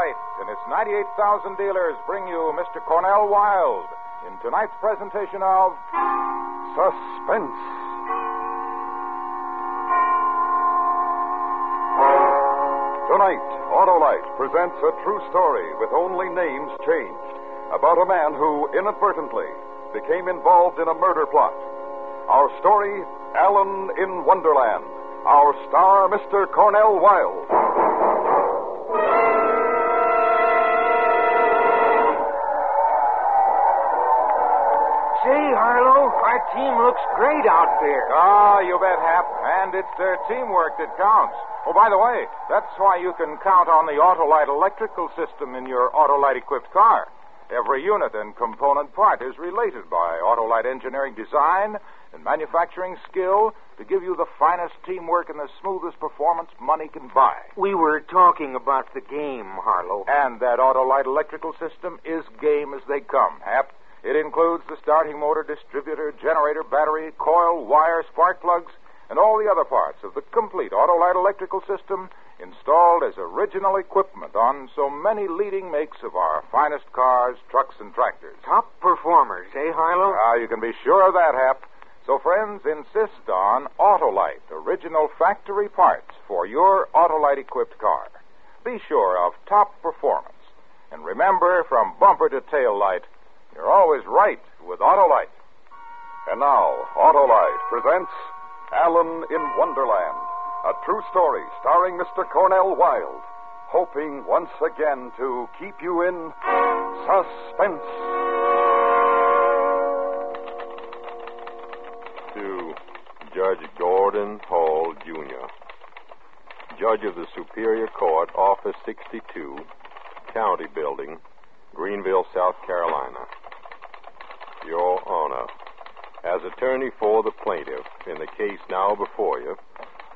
Autolite and its 98,000 dealers bring you Mr. Cornell Wilde in tonight's presentation of Suspense. Tonight, Autolite presents a true story with only names changed about a man who inadvertently became involved in a murder plot. Our story, Allan in Wonderland. Our star, Mr. Cornell Wilde. Say, Harlow, our team looks great out there. Ah, you bet, Hap. And it's their teamwork that counts. Oh, by the way, that's why you can count on the Autolite electrical system in your Autolite-equipped car. Every unit and component part is related by Autolite engineering design and manufacturing skill to give you the finest teamwork and the smoothest performance money can buy. We were talking about the game, Harlow. And that Autolite electrical system is game as they come, Hap. It includes the starting motor, distributor, generator, battery, coil, wire, spark plugs, and all the other parts of the complete Autolite electrical system installed as original equipment on so many leading makes of our finest cars, trucks, and tractors. Top performers, eh, Harlow? Ah, you can be sure of that, Hap. So, friends, insist on Autolite, original factory parts for your Autolite-equipped car. Be sure of top performance. And remember, from bumper to tail light, you're always right with Autolite. And now, Autolite presents Allan in Wonderland, a true story starring Mr. Cornell Wilde, hoping once again to keep you in suspense. To Judge Gordon Hall, Jr., Judge of the Superior Court, Office 62, County Building, Greenville, South Carolina. Your Honor, as attorney for the plaintiff in the case now before you,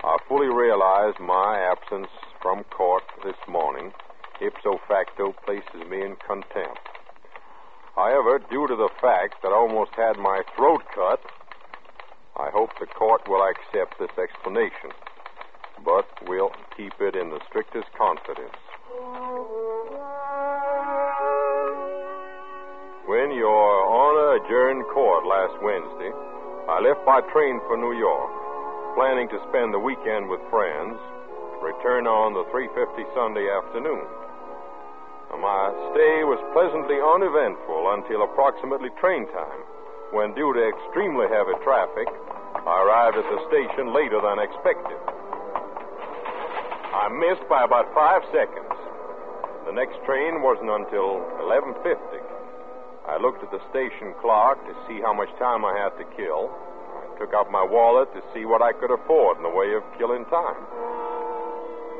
I fully realize my absence from court this morning, ipso facto, places me in contempt. However, due to the fact that I almost had my throat cut, I hope the court will accept this explanation, but we'll keep it in the strictest confidence. When Your Honor adjourned court last Wednesday, I left by train for New York, planning to spend the weekend with friends, return on the 3:50 Sunday afternoon. My stay was pleasantly uneventful until approximately train time, when, due to extremely heavy traffic, I arrived at the station later than expected. I missed by about 5 seconds. The next train wasn't until 11:50. I looked at the station clock to see how much time I had to kill. I took out my wallet to see what I could afford in the way of killing time.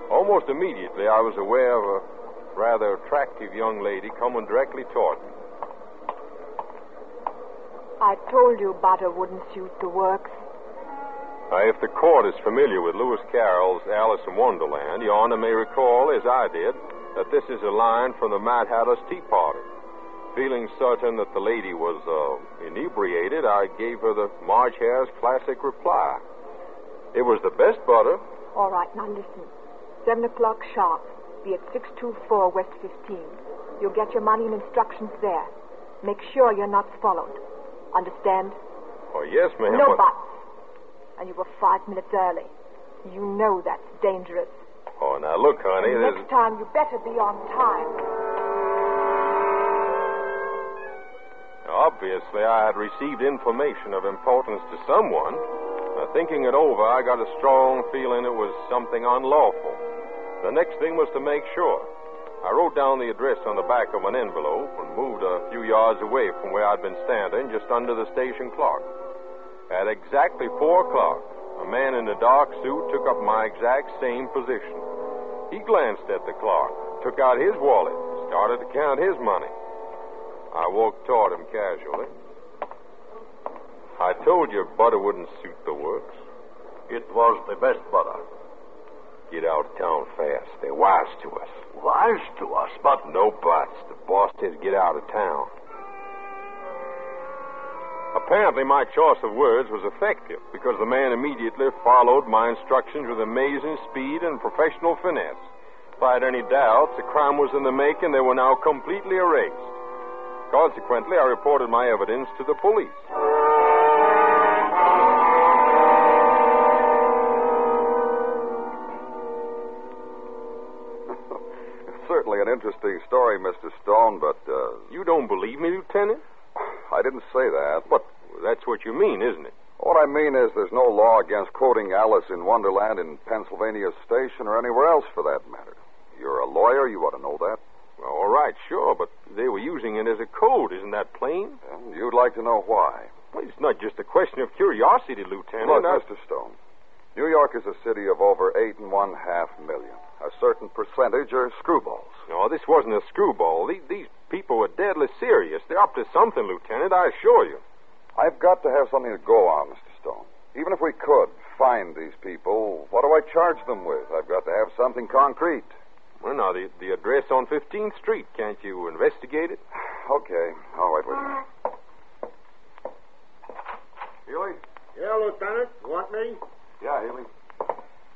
Almost immediately, I was aware of a rather attractive young lady coming directly toward me. I told you butter wouldn't suit the works. If the court is familiar with Lewis Carroll's Alice in Wonderland, Your Honor may recall, as I did, that this is a line from the Mad Hatter's Tea Party. Feeling certain that the lady was inebriated, I gave her the Marge Hare's classic reply. It was the best butter. All right, now listen. 7 o'clock sharp. Be at 624 West 15. You'll get your money and instructions there. Make sure you're not followed. Understand? Oh, yes, ma'am. No buts. And you were 5 minutes early. You know that's dangerous. Oh, now look, honey. Next time you better be on time. Obviously, I had received information of importance to someone. Thinking it over, I got a strong feeling it was something unlawful. The next thing was to make sure. I wrote down the address on the back of an envelope and moved a few yards away from where I'd been standing, just under the station clock. At exactly 4 o'clock, a man in a dark suit took up my exact same position. He glanced at the clock, took out his wallet, started to count his money. I walked toward him casually. I told you butter wouldn't suit the works. It was the best butter. Get out of town fast. They're wise to us. Wise to us, but... No buts. The boss says get out of town. Apparently, my choice of words was effective because the man immediately followed my instructions with amazing speed and professional finesse. Despite any doubts, the crime was in the making. They were now completely erased. Consequently, I reported my evidence to the police. Certainly an interesting story, Mr. Stone, but, You don't believe me, Lieutenant? I didn't say that. But that's what you mean, isn't it? What I mean is there's no law against quoting Alice in Wonderland in Pennsylvania Station or anywhere else for that matter. You're a lawyer, you ought to know that. Well, all right, sure, but they were using it as a code. Isn't that plain? And you'd like to know why. Well, it's not just a question of curiosity, Lieutenant. Look, Mr. Stone, New York is a city of over 8.5 million. A certain percentage are screwballs. No, this wasn't a screwball. These people were deadly serious. They're up to something, Lieutenant, I assure you. I've got to have something to go on, Mr. Stone. Even if we could find these people, what do I charge them with? I've got to have something concrete. Well, now, the address on 15th Street, can't you investigate it? Okay. All right, wait a minute. Healy? Yeah, Lieutenant. You want me? Yeah, Healy.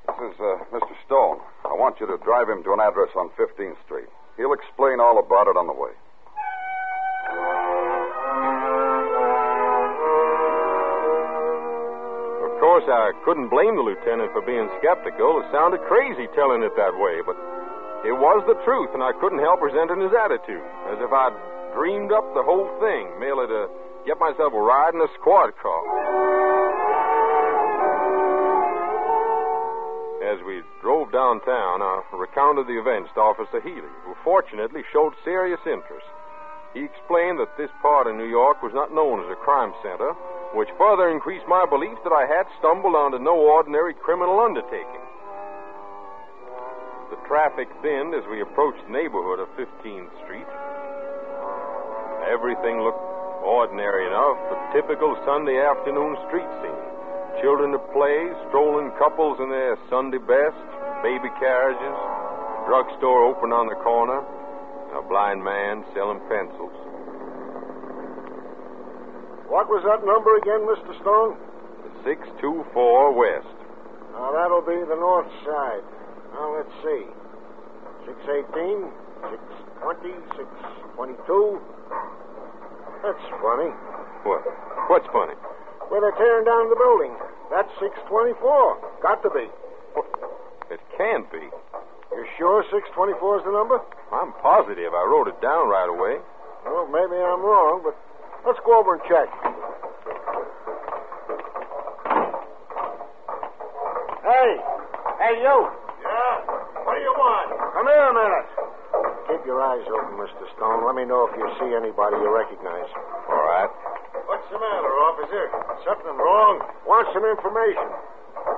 This is Mr. Stone. I want you to drive him to an address on 15th Street. He'll explain all about it on the way. Of course, I couldn't blame the lieutenant for being skeptical. It sounded crazy telling it that way, but it was the truth, and I couldn't help resenting his attitude, as if I'd dreamed up the whole thing, merely to get myself a ride in a squad car. As we drove downtown, I recounted the events to Officer Healy, who fortunately showed serious interest. He explained that this part of New York was not known as a crime center, which further increased my belief that I had stumbled onto no ordinary criminal undertaking. The traffic thinned as we approached the neighborhood of 15th Street. Everything looked ordinary enough, a typical Sunday afternoon street scene. Children at play, strolling couples in their Sunday best, baby carriages, a drugstore open on the corner, a blind man selling pencils. What was that number again, Mr. Stone? 624 West. Now, that'll be the north side. Now, let's see. 618, 620, 622. That's funny. What? What's funny? Well, they're tearing down the building. That's 624. Got to be. It can't be. You sure 624 is the number? I'm positive. I wrote it down right away. Well, maybe I'm wrong, but let's go over and check. Hey, you. Yeah? What do you want? Come here a minute. Keep your eyes open, Mr. Stone. Let me know if you see anybody you recognize. All right. What's the matter, officer? Something wrong? Want some information.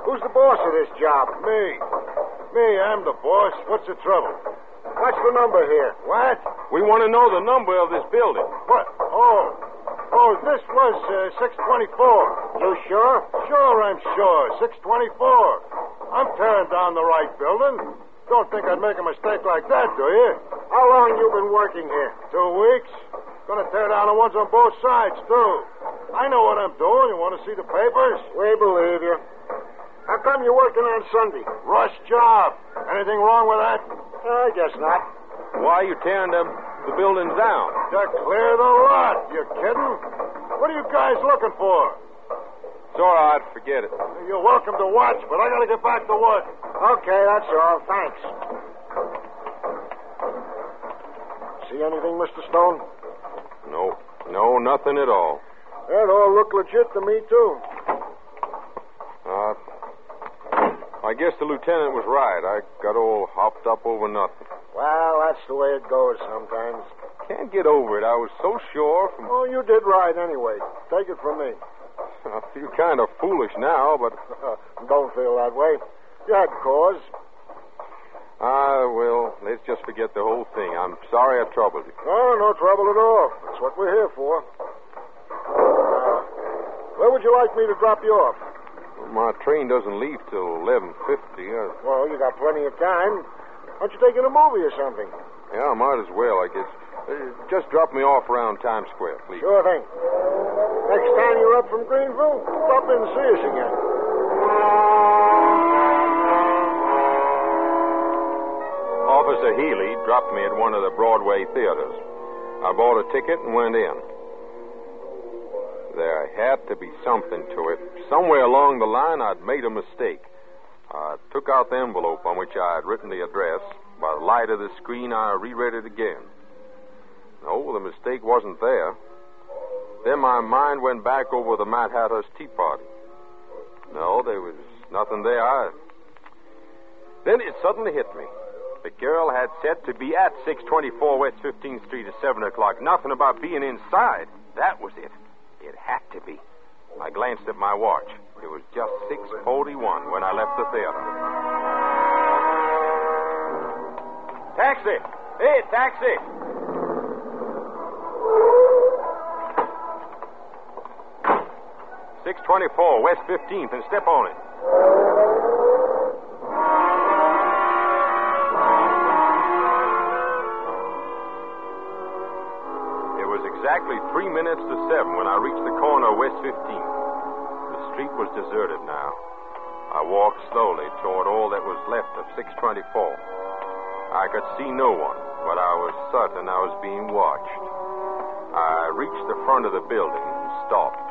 Who's the boss of this job? Me, I'm the boss. What's the trouble? What's the number here? What? We want to know the number of this building. What? Oh, this was 624. You sure? Sure, I'm sure. 624. I'm tearing down the right building. Don't think I'd make a mistake like that, do you? How long you been working here? 2 weeks. Gonna tear down the ones on both sides, too. I know what I'm doing. You want to see the papers? We believe you. How come you're working on Sunday? Rush job. Anything wrong with that? I guess not. Why are you tearing the buildings down? To clear the lot. You kidding? What are you guys looking for? It's all right. Forget it. You're welcome to watch, but I gotta get back to work. Okay, that's all. Thanks. See anything, Mr. Stone? No, nothing at all. That all looked legit to me, too. I guess the lieutenant was right. I got all hopped up over nothing. Well, that's the way it goes sometimes. Can't get over it. I was so sure from... Oh, you did right anyway. Take it from me. I feel kind of foolish now, but... Don't feel that way. You had cause. Well, let's just forget the whole thing. I'm sorry I troubled you. Oh, no trouble at all. That's what we're here for. Where would you like me to drop you off? My train doesn't leave till 11:50. Well, you got plenty of time. Why don't you take in a movie or something? Yeah, I might as well, I guess. Just drop me off around Times Square, please. Sure thing. Next time you're up from Greenville, stop in and see us again. Mr. Healy dropped me at one of the Broadway theaters. I bought a ticket and went in. There had to be something to it. Somewhere along the line, I'd made a mistake. I took out the envelope on which I had written the address. By the light of the screen, I reread it again. No, the mistake wasn't there. Then my mind went back over the Mad Hatter's tea party. No, there was nothing there either. Then it suddenly hit me. The girl had said to be at 624 West 15th Street at 7 o'clock. Nothing about being inside. That was it. It had to be. I glanced at my watch. It was just 6:41 when I left the theater. Taxi! Hey, taxi! $624 West 15th and step on it. Exactly 3 minutes to 7 when I reached the corner of West 15th. The street was deserted now. I walked slowly toward all that was left of 624. I could see no one, but I was certain I was being watched. I reached the front of the building and stopped.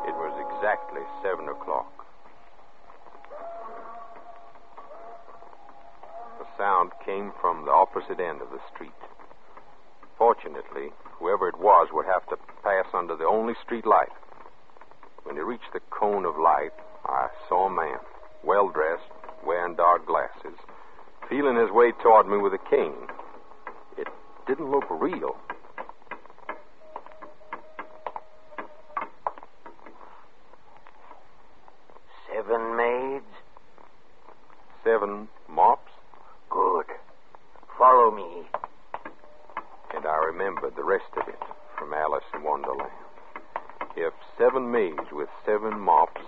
It was exactly 7 o'clock. The sound came from the opposite end of the street. Fortunately, whoever it was would have to pass under the only street light. When he reached the cone of light, I saw a man, well-dressed, wearing dark glasses, feeling his way toward me with a cane. It didn't look real. Seven maids? 7 mops? Good. Follow me. And I remembered the rest of it from Alice in Wonderland. If 7 maids with 7 mops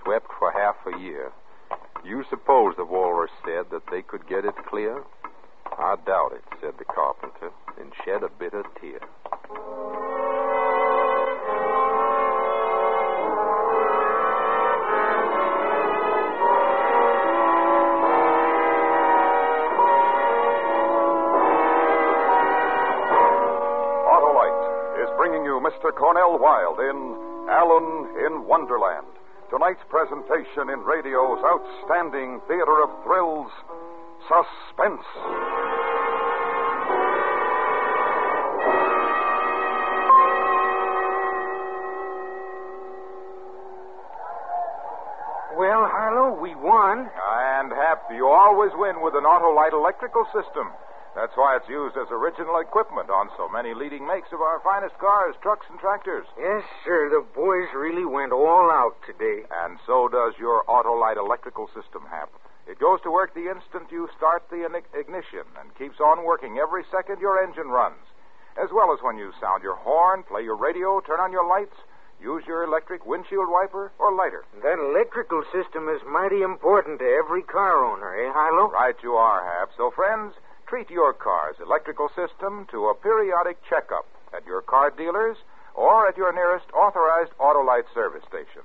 swept for half a year, you suppose, the walrus said, that they could get it clear? I doubt it, said the carpenter, and shed a bitter tear. Mr. Cornell Wilde in Allan in Wonderland. Tonight's presentation in radio's outstanding theater of thrills, Suspense. Well, Harlow, we won. And Hap, you always win with an Autolite electrical system. That's why it's used as original equipment on so many leading makes of our finest cars, trucks, and tractors. Yes, sir. The boys really went all out today. And so does your Autolite electrical system, Hap. It goes to work the instant you start the ignition and keeps on working every second your engine runs, as well as when you sound your horn, play your radio, turn on your lights, use your electric windshield wiper, or lighter. That electrical system is mighty important to every car owner, eh, Harlow? Right you are, Hap. So, friends, treat your car's electrical system to a periodic checkup at your car dealers or at your nearest authorized Autolite service station.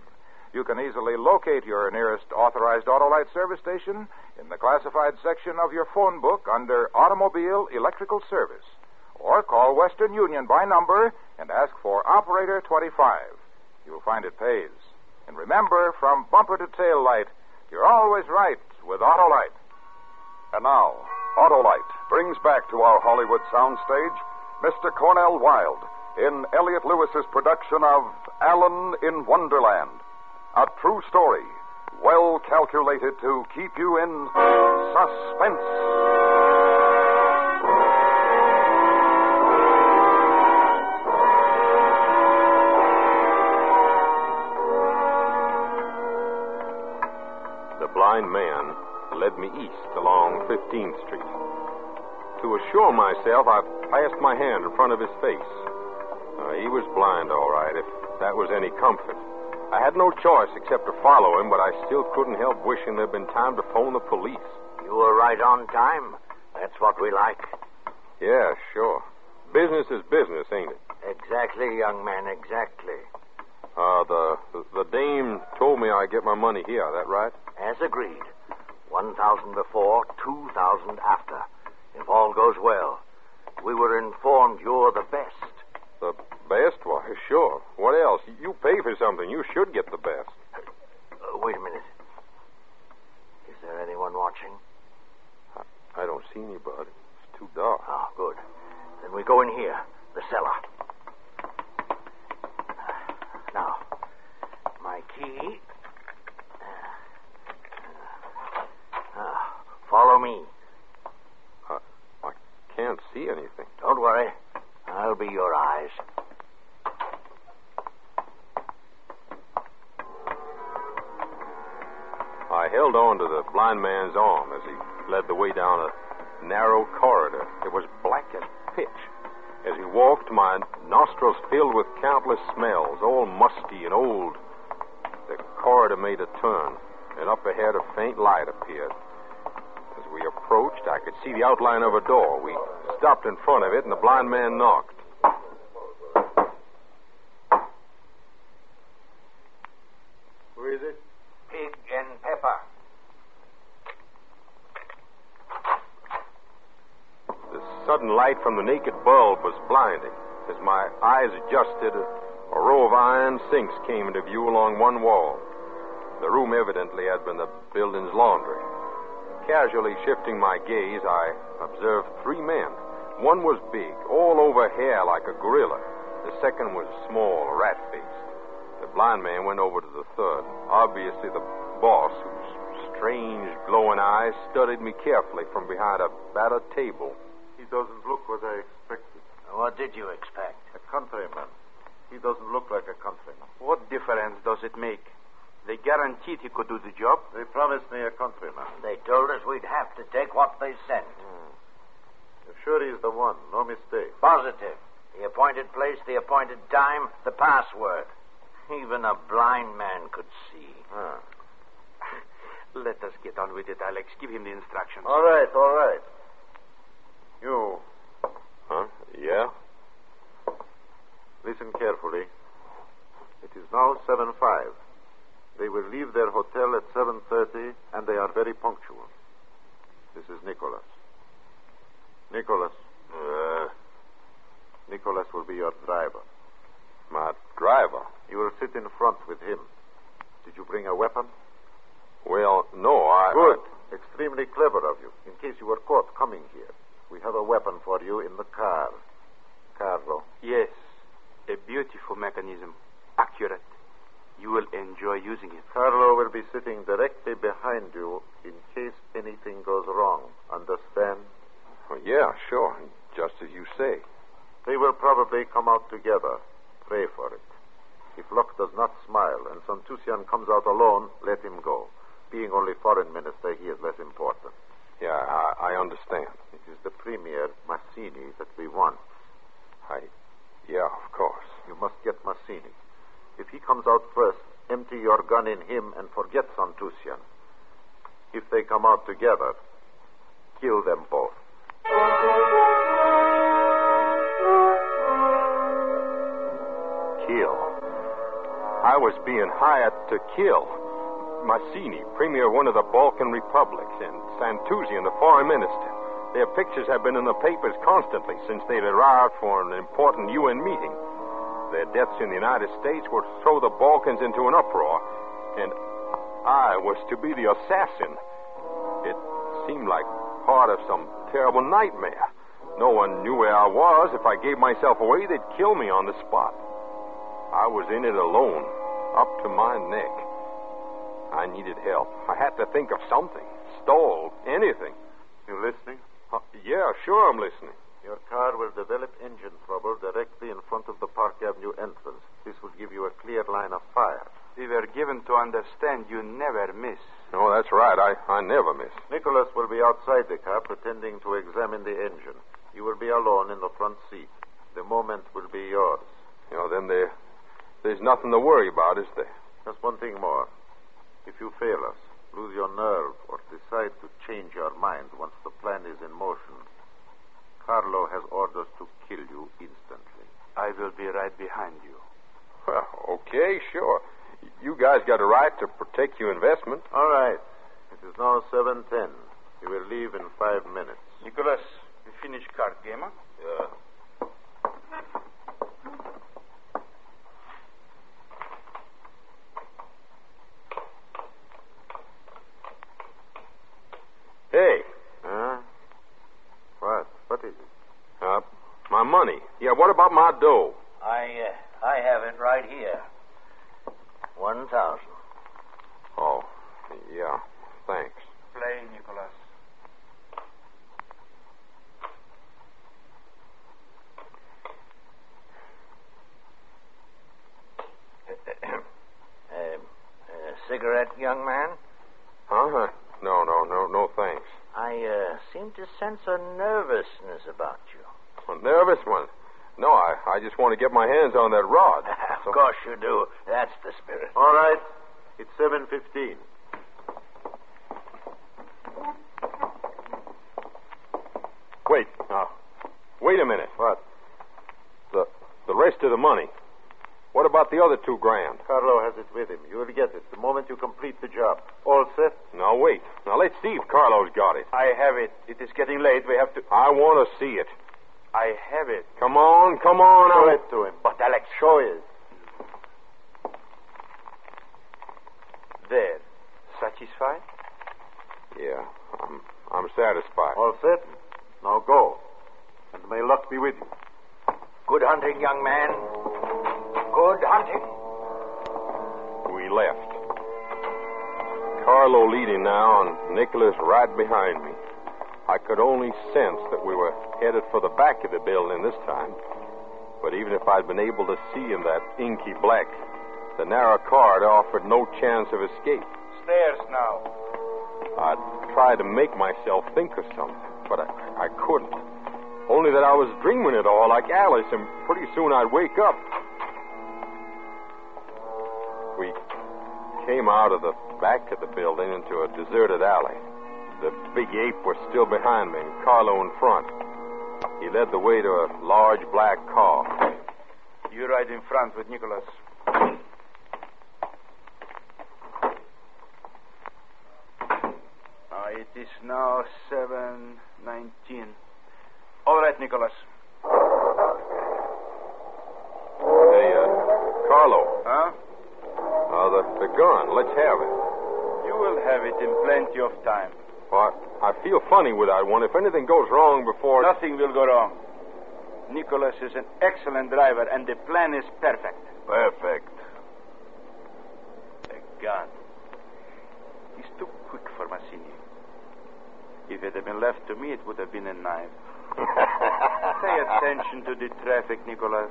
You can easily locate your nearest authorized Autolite service station in the classified section of your phone book under Automobile Electrical Service. Or call Western Union by number and ask for Operator 25. You'll find it pays. And remember, from bumper to tail light, you're always right with Autolite. And now, Autolite brings back to our Hollywood soundstage Mr. Cornell Wilde in Elliot Lewis's production of Allan in Wonderland. A true story, well calculated to keep you in suspense. The blind man led me east along 15th Street. To assure myself, I passed my hand in front of his face. He was blind, all right, if that was any comfort. I had no choice except to follow him, but I still couldn't help wishing there'd been time to phone the police. You were right on time. That's what we like. Yeah, sure. Business is business, ain't it? Exactly, young man, exactly. The dame told me I'd get my money here, that right? As agreed. 1,000 before, 2,000 after. If all goes well. We were informed you're the best. The best? Why, sure. What else? You pay for something. You should get the best. Wait a minute. Is there anyone watching? I don't see anybody. It's too dark. Oh, good. Then we go in here, the cellar. Now, my key. Follow me. I can't see anything. Don't worry. I'll be your eyes. I held on to the blind man's arm as he led the way down a narrow corridor. It was black as pitch. As he walked, my nostrils filled with countless smells, all musty and old. The corridor made a turn, and up ahead a faint light appeared. As we approached, I could see the outline of a door. We stopped in front of it, and the blind man knocked. Who is it? Pig and Pepper. The sudden light from the naked bulb was blinding. As my eyes adjusted, a row of iron sinks came into view along one wall. The room evidently had been the building's laundry. Casually shifting my gaze, I observed three men. One was big, all over hair like a gorilla. The second was small, rat-faced. The blind man went over to the third, obviously the boss, whose strange, glowing eyes studied me carefully from behind a battered table. He doesn't look what I expected. What did you expect? A countryman. He doesn't look like a countryman. What difference does it make? They guaranteed he could do the job. They promised me a countryman. They told us we'd have to take what they sent. You're sure he's the one? No mistake. Positive. The appointed place, the appointed time, the password. Even a blind man could see. Let us get on with it, Alex. Give him the instructions. All right, all right. You, Huh? Yeah? listen carefully. It is now 7:05. They will leave their hotel at 7:30, and they are very punctual. This is Nicholas. Nicholas. Nicholas will be your driver. My driver? You will sit in front with him. Did you bring a weapon? Well, no, Good. Extremely clever of you. In case you were caught coming here, we have a weapon for you in the car. Carlo. Yes. A beautiful mechanism. Accurate. You will enjoy using it. Carlo will be sitting directly behind you in case anything goes wrong. Understand? Yeah, sure. Just as you say. They will probably come out together. Pray for it. If luck does not smile and Santusian comes out alone, let him go. Being only foreign minister, he is less important. Yeah, I understand. It is the Premier, Mazzini, that we want. Yeah, of course. You must get Mazzini. If he comes out first, empty your gun in him and forget Santusian. If they come out together, kill them both. Kill. I was being hired to kill. Mazzini, premier of one of the Balkan republics, and Santusian, the foreign minister. Their pictures have been in the papers constantly since they'd arrived for an important UN meeting. Their deaths in the United States would throw the Balkans into an uproar, and I was to be the assassin. It seemed like part of some terrible nightmare. No one knew where I was. If I gave myself away, they'd kill me on the spot. I was in it alone, up to my neck. I needed help. I had to think of something. Stall, anything. You listening? Yeah, sure I'm listening. Your car will develop engine trouble directly in front of the Park Avenue entrance. This will give you a clear line of fire. We were given to understand you never miss. Oh, that's right. I never miss. Nicholas will be outside the car pretending to examine the engine. You will be alone in the front seat. The moment will be yours. Then there's nothing to worry about, is there? Just one thing more. If you fail us, lose your nerve, or decide to change your mind once the plan is in motion, Carlo has orders to kill you instantly. I will be right behind you. Well, okay, sure. You guys got a right to protect your investment. All right. It is now 7:10. You will leave in 5 minutes. Nicholas, We finish card game, huh? Yeah. Hey. Huh? What? What is it? My money. Yeah, what about my dough? I have it right here. 1,000. Oh, yeah. Thanks. Play, Nicholas. Cigarette, young man? Huh? No, thanks. I seem to sense a nervousness about you. A nervous one? No, I just want to get my hands on that rod. Of course you do. That's the spirit. All right. It's 7:15. Wait a minute. What? The rest of the money. What about the other $2,000? Carlo has it with him. You will get it the moment you complete the job. All set? Now, wait. Now, let's see if Carlo's got it. I have it. It is getting late. We have to... I want to see it. I have it. Come on. Show it to him. But, Alex... Show it. There. Satisfied? Yeah, I'm satisfied. All set? Now go. And may luck be with you. Good hunting, young man. Good hunting. We left. Carlo leading now, and Nicholas right behind me. I could only sense that we were headed for the back of the building this time. But even if I'd been able to see in that inky black, the narrow corridor offered no chance of escape. Stairs now. I tried to make myself think of something, but I couldn't. Only that I was dreaming it all like Alice, and pretty soon I'd wake up. We came out of the back of the building into a deserted alley. The big ape was still behind me, and Carlo in front. He led the way to a large black car. You ride in front with Nicholas. It is now 7:19. All right, Nicholas. Hey, Carlo. Huh? The gun. Let's have it. You will have it in plenty of time. Well, I feel funny without one. If anything goes wrong before... Nothing will go wrong. Nicholas is an excellent driver, and the plan is perfect. Perfect. A gun. He's too quick for Massini. If it had been left to me, it would have been a knife. Pay attention to the traffic, Nicholas.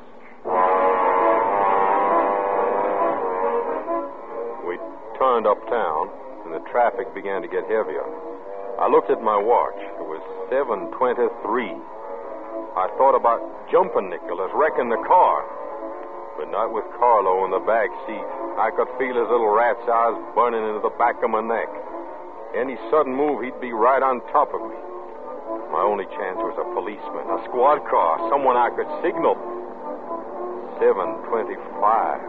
We turned uptown, and the traffic began to get heavier. I looked at my watch. It was 7:23. I thought about jumping Nicholas, wrecking the car. But not with Carlo in the back seat. I could feel his little rat's eyes burning into the back of my neck. Any sudden move, he'd be right on top of me. My only chance was a policeman, a squad car, someone I could signal. 7:25.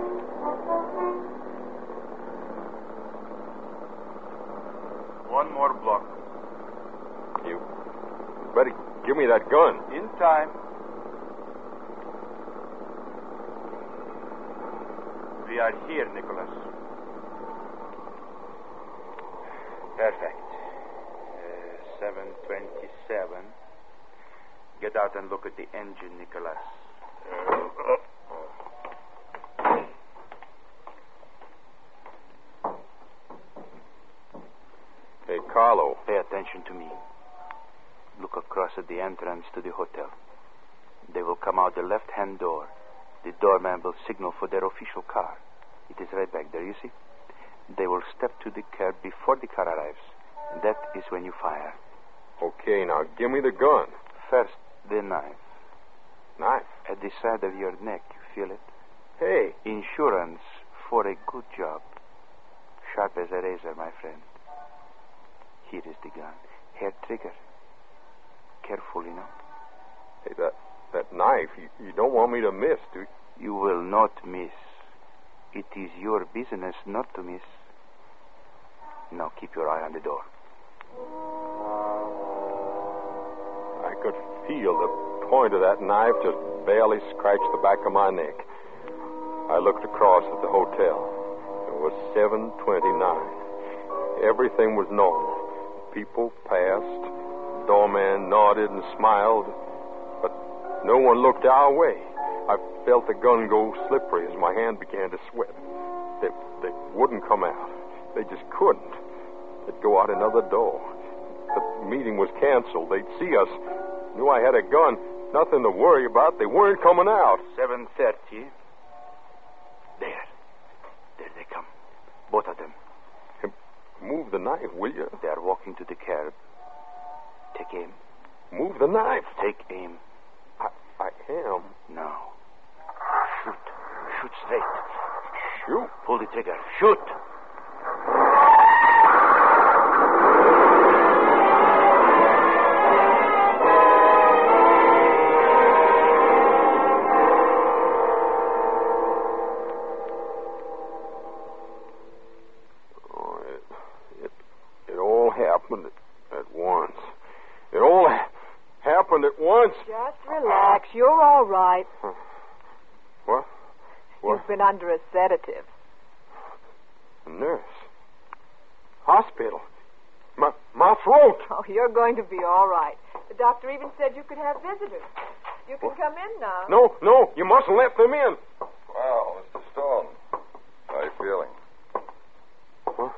One more block. You better give me that gun. In time. We are here, Nicholas. Perfect. 7:27. Get out and look at the engine, Nicholas. Hey, Carlo. Pay attention to me. Look across at the entrance to the hotel. They will come out the left-hand door. The doorman will signal for their official car. It is right back there, you see? They will step to the curb before the car arrives. That is when you fire. Okay, now give me the gun. First, the knife. Knife? At the side of your neck. You feel it? Hey. Insurance for a good job. Sharp as a razor, my friend. Here is the gun. Hair trigger. Careful, you know. Hey, that knife, you don't want me to miss, do you? You will not miss. It is your business not to miss. Now keep your eye on the door. I could peeled. The point of that knife just barely scratched the back of my neck. I looked across at the hotel. It was 7:29. Everything was normal. People passed. The doorman nodded and smiled, but no one looked our way. I felt the gun go slippery as my hand began to sweat. They wouldn't come out. They just couldn't. They'd go out another door. The meeting was canceled. They'd see us. Knew I had a gun. Nothing to worry about. They weren't coming out. 7:30. There they come. Both of them. Move the knife, will you? They are walking to the cab. Take aim. Move the knife. Take aim. I am. Now. Shoot. Shoot straight. Shoot. Pull the trigger. Shoot. It all happened at once. It all happened at once. Just relax. You're all right. What? You've been under a sedative. A nurse. Hospital. My throat. Oh, you're going to be all right. The doctor even said you could have visitors. You can come in now. No, you mustn't let them in. Well, Mr. Stone, how are you feeling? Huh?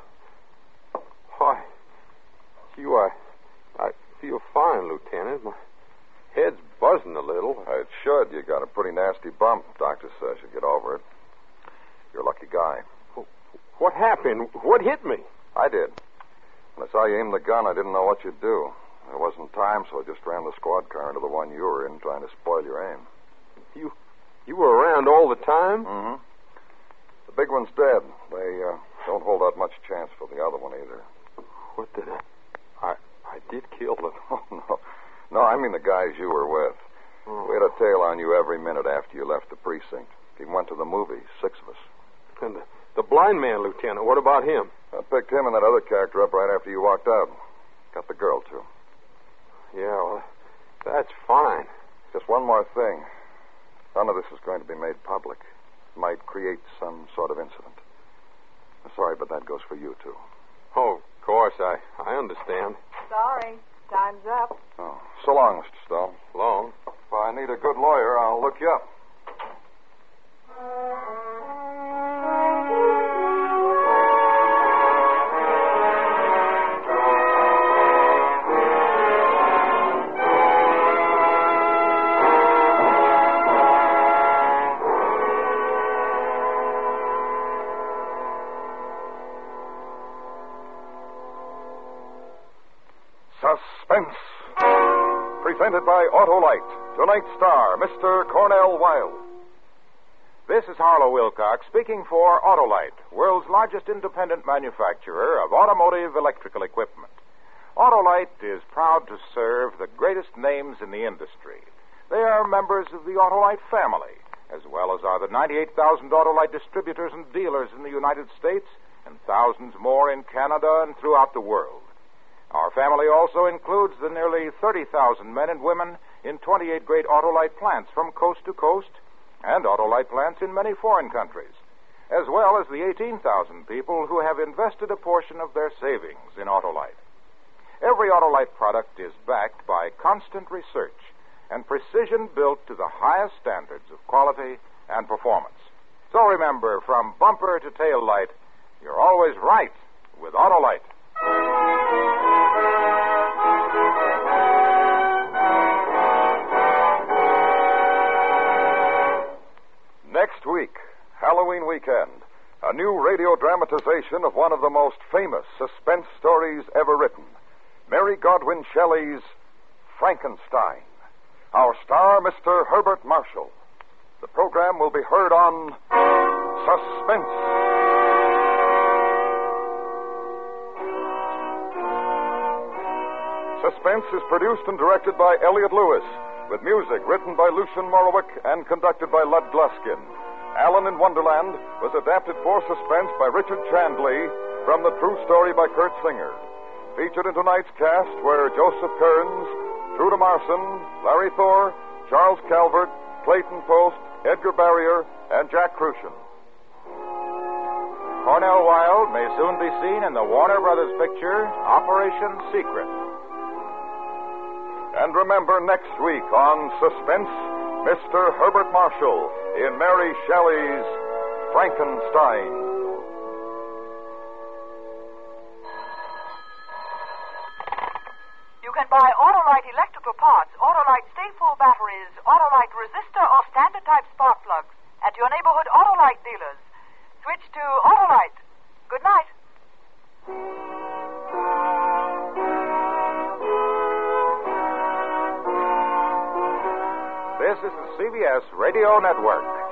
Why, I feel fine, Lieutenant. My head's buzzing a little. It should. You got a pretty nasty bump. Doctor says you'll get over it. You're a lucky guy. What happened? What hit me? I did. When I saw you aim the gun, I didn't know what you'd do. There wasn't time, so I just ran the squad car into the one you were in, trying to spoil your aim. You were around all the time? Mm-hmm. The big one's dead. They don't hold out much chance for the other one either. What did I did kill them. Oh, no. No, I mean the guys you were with. Oh. We had a tail on you every minute after you left the precinct. Even went to the movies, 6 of us. And the blind man, Lieutenant, what about him? I picked him and that other character up right after you walked out. Got the girl, too. Yeah, well, that's fine. Just one more thing. None of this is going to be made public. It might create some sort of incident. I'm sorry, but that goes for you, too. Oh, of course, I understand. Sorry. Time's up. Oh, so long, Mr. Stone. Long. If I need a good lawyer, I'll look you up. Suspense. Presented by Autolite. Tonight's star, Mr. Cornell Wilde. This is Harlow Wilcox speaking for Autolite, world's largest independent manufacturer of automotive electrical equipment. Autolite is proud to serve the greatest names in the industry. They are members of the Autolite family, as well as are the 98,000 Autolite distributors and dealers in the United States and thousands more in Canada and throughout the world. Our family also includes the nearly 30,000 men and women in 28 great Autolite plants from coast to coast and Autolite plants in many foreign countries, as well as the 18,000 people who have invested a portion of their savings in Autolite. Every Autolite product is backed by constant research and precision built to the highest standards of quality and performance. So remember, from bumper to tail light, you're always right with Autolite. Next week, Halloween weekend, a new radio dramatization of one of the most famous suspense stories ever written, Mary Godwin Shelley's Frankenstein. Our star, Mr. Herbert Marshall. The program will be heard on Suspense. Suspense is produced and directed by Elliott Lewis, with music written by Lucian Morowick and conducted by Lud Gluskin. Allan in Wonderland was adapted for Suspense by Richard Chandley from the true story by Kurt Singer. Featured in tonight's cast were Joseph Kearns, Truda Marson, Larry Thor, Charles Calvert, Clayton Post, Edgar Barrier, and Jack Crucian. Cornell Wilde may soon be seen in the Warner Brothers picture, Operation Secret. And remember, next week on Suspense, Mr. Herbert Marshall in Mary Shelley's Frankenstein. You can buy Autolite electrical parts, Autolite Stay-Full batteries, Autolite resistor or standard type spark plugs at your neighborhood Autolite dealers. Switch to Autolite. Good night. This is the CBS Radio Network.